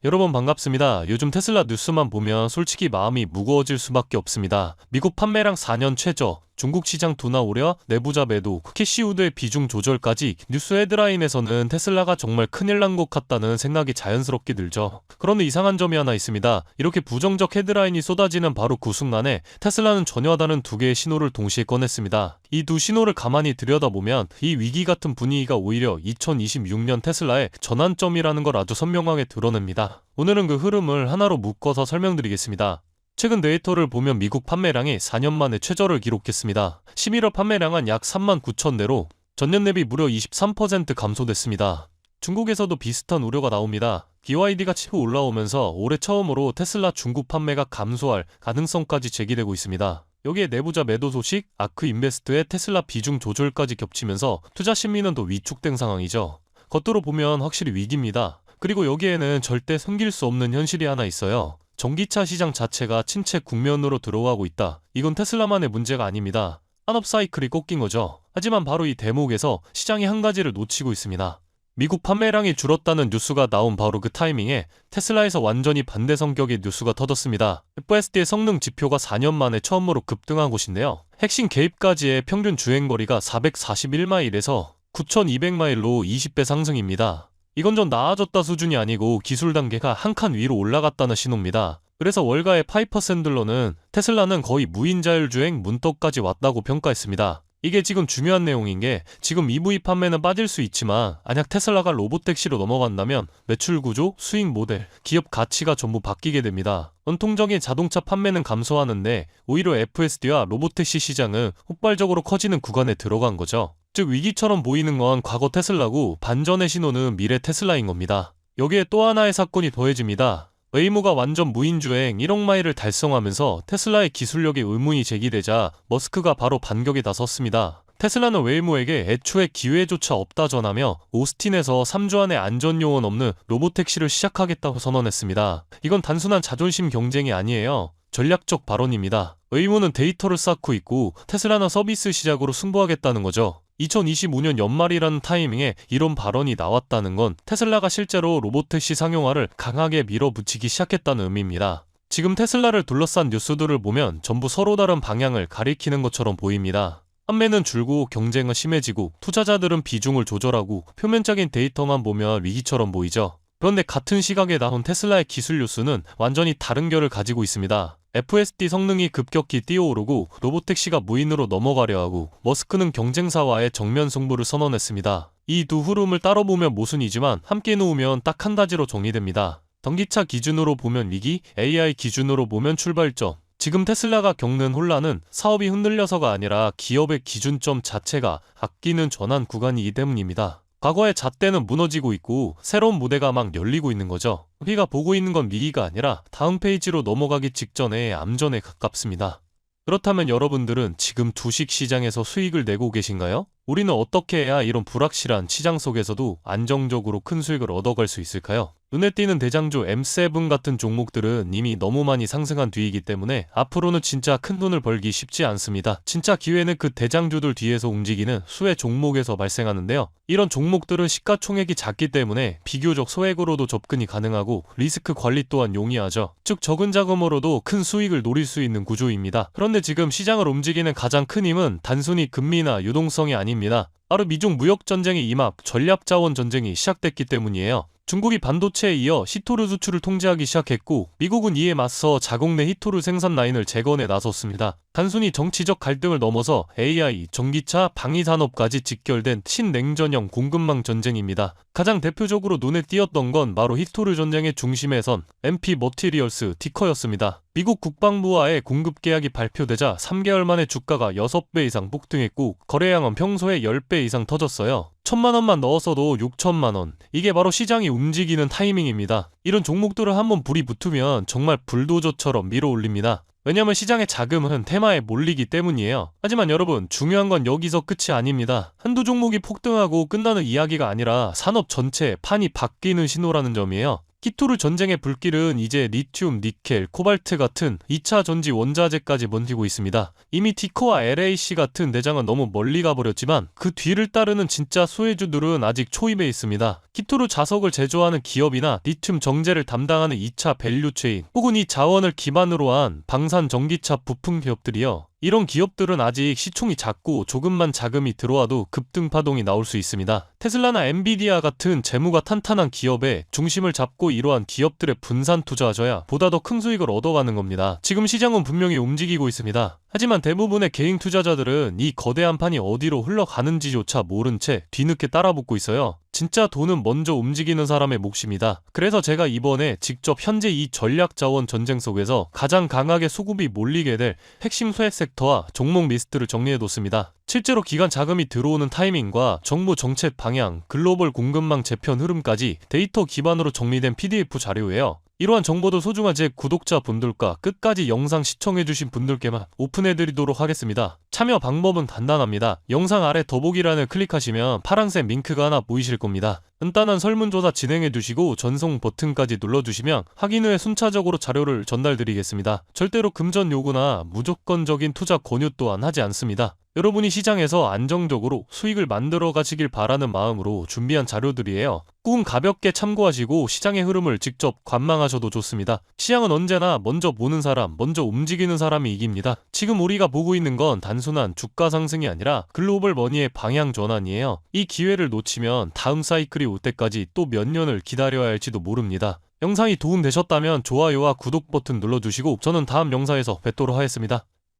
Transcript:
여러분 반갑습니다. 요즘 테슬라 뉴스만 보면 솔직히 마음이 무거워질 수밖에 없습니다. 미국 판매량 4년 최저, 중국 시장 둔화 우려, 내부자 매도, 캐시 우드의 비중 조절까지 뉴스 헤드라인에서는 테슬라가 정말 큰일 난 것 같다는 생각이 자연스럽게 들죠. 그런데 이상한 점이 하나 있습니다. 이렇게 부정적 헤드라인이 쏟아지는 바로 그 순간에 테슬라는 전혀 다른 두 개의 신호를 동시에 꺼냈습니다. 이 두 신호를 가만히 들여다보면 이 위기 같은 분위기가 오히려 2026년 테슬라의 전환점이라는 걸 아주 선명하게 드러냅니다. 오늘은 그 흐름을 하나로 묶어서 설명드리겠습니다. 최근 데이터를 보면 미국 판매량이 4년 만에 최저를 기록했습니다. 11월 판매량은 약 3만 9천 대로 전년 대비 무려 23% 감소됐습니다. 중국에서도 비슷한 우려가 나옵니다. BYD가 치고 올라오면서 올해 처음으로 테슬라 중국 판매가 감소할 가능성까지 제기되고 있습니다. 여기에 내부자 매도 소식, 아크 인베스트의 테슬라 비중 조절까지 겹치면서 투자 심리는 더 위축된 상황이죠. 겉으로 보면 확실히 위기입니다. 그리고 여기에는 절대 숨길 수 없는 현실이 하나 있어요. 전기차 시장 자체가 침체 국면으로 들어가고 있다. 이건 테슬라만의 문제가 아닙니다. 산업 사이클이 꺾인 거죠. 하지만 바로 이 대목에서 시장이 한 가지를 놓치고 있습니다. 미국 판매량이 줄었다는 뉴스가 나온 바로 그 타이밍에 테슬라에서 완전히 반대 성격의 뉴스가 터졌습니다. FSD의 성능 지표가 4년 만에 처음으로 급등한 곳인데요. 핵심 개입까지의 평균 주행거리가 441마일에서 9,200마일로 20배 상승입니다. 이건 좀 나아졌다 수준이 아니고 기술 단계가 한 칸 위로 올라갔다는 신호입니다. 그래서 월가의 파이퍼 샌들러는 테슬라는 거의 무인자율주행 문턱까지 왔다고 평가했습니다. 이게 지금 중요한 내용인 게 지금 EV 판매는 빠질 수 있지만 만약 테슬라가 로보택시로 넘어간다면 매출 구조, 수익 모델, 기업 가치가 전부 바뀌게 됩니다. 전통적인 자동차 판매는 감소하는데 오히려 FSD와 로보택시 시장은 폭발적으로 커지는 구간에 들어간 거죠. 즉 위기처럼 보이는 건 과거 테슬라고 반전의 신호는 미래 테슬라인 겁니다. 여기에 또 하나의 사건이 더해집니다. 웨이모가 완전 무인주행 1억 마일을 달성하면서 테슬라의 기술력에 의문이 제기되자 머스크가 바로 반격에 나섰습니다. 테슬라는 웨이모에게 애초에 기회조차 없다 전하며 오스틴에서 3주 안에 안전요원 없는 로보택시를 시작하겠다고 선언했습니다. 이건 단순한 자존심 경쟁이 아니에요. 전략적 발언입니다. 웨이모는 데이터를 쌓고 있고 테슬라는 서비스 시작으로 승부하겠다는 거죠. 2025년 연말이라는 타이밍에 이런 발언이 나왔다는 건 테슬라가 실제로 로보택시 상용화를 강하게 밀어붙이기 시작했다는 의미입니다. 지금 테슬라를 둘러싼 뉴스들을 보면 전부 서로 다른 방향을 가리키는 것처럼 보입니다. 판매는 줄고 경쟁은 심해지고 투자자들은 비중을 조절하고 표면적인 데이터만 보면 위기처럼 보이죠. 그런데 같은 시각에 나온 테슬라의 기술 뉴스는 완전히 다른 결을 가지고 있습니다. FSD 성능이 급격히 뛰어오르고 로보택시가 무인으로 넘어가려 하고 머스크는 경쟁사와의 정면 승부를 선언했습니다. 이 두 흐름을 따로 보면 모순이지만 함께 놓으면 딱 한 가지로 정리됩니다. 전기차 기준으로 보면 위기, AI 기준으로 보면 출발점. 지금 테슬라가 겪는 혼란은 사업이 흔들려서가 아니라 기업의 기준점 자체가 바뀌는 전환 구간이기 때문입니다. 과거의 잣대는 무너지고 있고 새로운 무대가 막 열리고 있는 거죠. 우리가 보고 있는 건 위기가 아니라 다음 페이지로 넘어가기 직전의 암전에 가깝습니다. 그렇다면 여러분들은 지금 주식 시장에서 수익을 내고 계신가요? 우리는 어떻게 해야 이런 불확실한 시장 속에서도 안정적으로 큰 수익을 얻어갈 수 있을까요? 눈에 띄는 대장주 M7 같은 종목들은 이미 너무 많이 상승한 뒤이기 때문에 앞으로는 진짜 큰 돈을 벌기 쉽지 않습니다. 진짜 기회는 그 대장주들 뒤에서 움직이는 수혜 종목에서 발생하는데요. 이런 종목들은 시가총액이 작기 때문에 비교적 소액으로도 접근이 가능하고 리스크 관리 또한 용이하죠. 즉 적은 자금으로도 큰 수익을 노릴 수 있는 구조입니다. 그런데 지금 시장을 움직이는 가장 큰 힘은 단순히 금리나 유동성이 아닙니다. 바로 미중 무역전쟁의 임합, 전략자원 전쟁이 시작됐기 때문이에요. 중국이 반도체에 이어 히토류 수출을 통제하기 시작했고 미국은 이에 맞서 자국 내 히토류 생산 라인을 재건에 나섰습니다. 단순히 정치적 갈등을 넘어서 AI, 전기차, 방위산업까지 직결된 신냉전형 공급망 전쟁입니다. 가장 대표적으로 눈에 띄었던 건 바로 히토류 전쟁의 중심에 선 MP 머티리얼스 티커였습니다. 미국 국방부와의 공급 계약이 발표되자 3개월 만에 주가가 6배 이상 폭등했고 거래량은 평소에 10배 이상 터졌어요. 1,000만 원만 넣었어도 6천만 원. 이게 바로 시장이 움직이는 타이밍입니다. 이런 종목들을 한번 불이 붙으면 정말 불도저처럼 밀어올립니다. 왜냐면 시장의 자금은 테마에 몰리기 때문이에요. 하지만 여러분 중요한 건 여기서 끝이 아닙니다. 한두 종목이 폭등하고 끝나는 이야기가 아니라 산업 전체의 판이 바뀌는 신호라는 점이에요. 키토르 전쟁의 불길은 이제 리튬, 니켈, 코발트 같은 2차 전지 원자재까지 번지고 있습니다. 이미 티코와 LAC 같은 대장은 너무 멀리 가버렸지만 그 뒤를 따르는 진짜 수혜주들은 아직 초입에 있습니다. 키토르 자석을 제조하는 기업이나 리튬 정제를 담당하는 2차 밸류체인 혹은 이 자원을 기반으로 한 방산 전기차 부품 기업들이요. 이런 기업들은 아직 시총이 작고 조금만 자금이 들어와도 급등 파동이 나올 수 있습니다. 테슬라나 엔비디아 같은 재무가 탄탄한 기업에 중심을 잡고 이러한 기업들의 분산 투자하셔야 보다 더 큰 수익을 얻어가는 겁니다. 지금 시장은 분명히 움직이고 있습니다. 하지만 대부분의 개인 투자자들은 이 거대한 판이 어디로 흘러가는지조차 모른 채 뒤늦게 따라붙고 있어요. 진짜 돈은 먼저 움직이는 사람의 몫입니다. 그래서 제가 이번에 직접 현재 이 전략자원 전쟁 속에서 가장 강하게 수급이 몰리게 될 핵심 수혜 섹터와 종목 리스트를 정리해뒀습니다. 실제로 기관 자금이 들어오는 타이밍과 정부 정책 방향, 글로벌 공급망 재편 흐름까지 데이터 기반으로 정리된 PDF 자료예요. 이러한 정보도 소중한 제 구독자분들과 끝까지 영상 시청해주신 분들께만 오픈해드리도록 하겠습니다. 참여 방법은 간단합니다. 영상 아래 더보기란을 클릭하시면 파란색 링크가 하나 보이실 겁니다. 간단한 설문조사 진행해두시고 전송 버튼까지 눌러주시면 확인 후에 순차적으로 자료를 전달드리겠습니다. 절대로 금전 요구나 무조건적인 투자 권유 또한 하지 않습니다. 여러분이 시장에서 안정적으로 수익을 만들어 가시길 바라는 마음으로 준비한 자료들이에요. 꾹 가볍게 참고하시고 시장의 흐름을 직접 관망하셔도 좋습니다. 시장은 언제나 먼저 보는 사람, 먼저 움직이는 사람이 이깁니다. 지금 우리가 보고 있는 건 단순한 주가 상승이 아니라 글로벌 머니의 방향 전환이에요. 이 기회를 놓치면 다음 사이클이 올 때까지 또 몇 년을 기다려야 할지도 모릅니다. 영상이 도움되셨다면 좋아요와 구독 버튼 눌러주시고 저는 다음 영상에서 뵙도록 하겠습니다.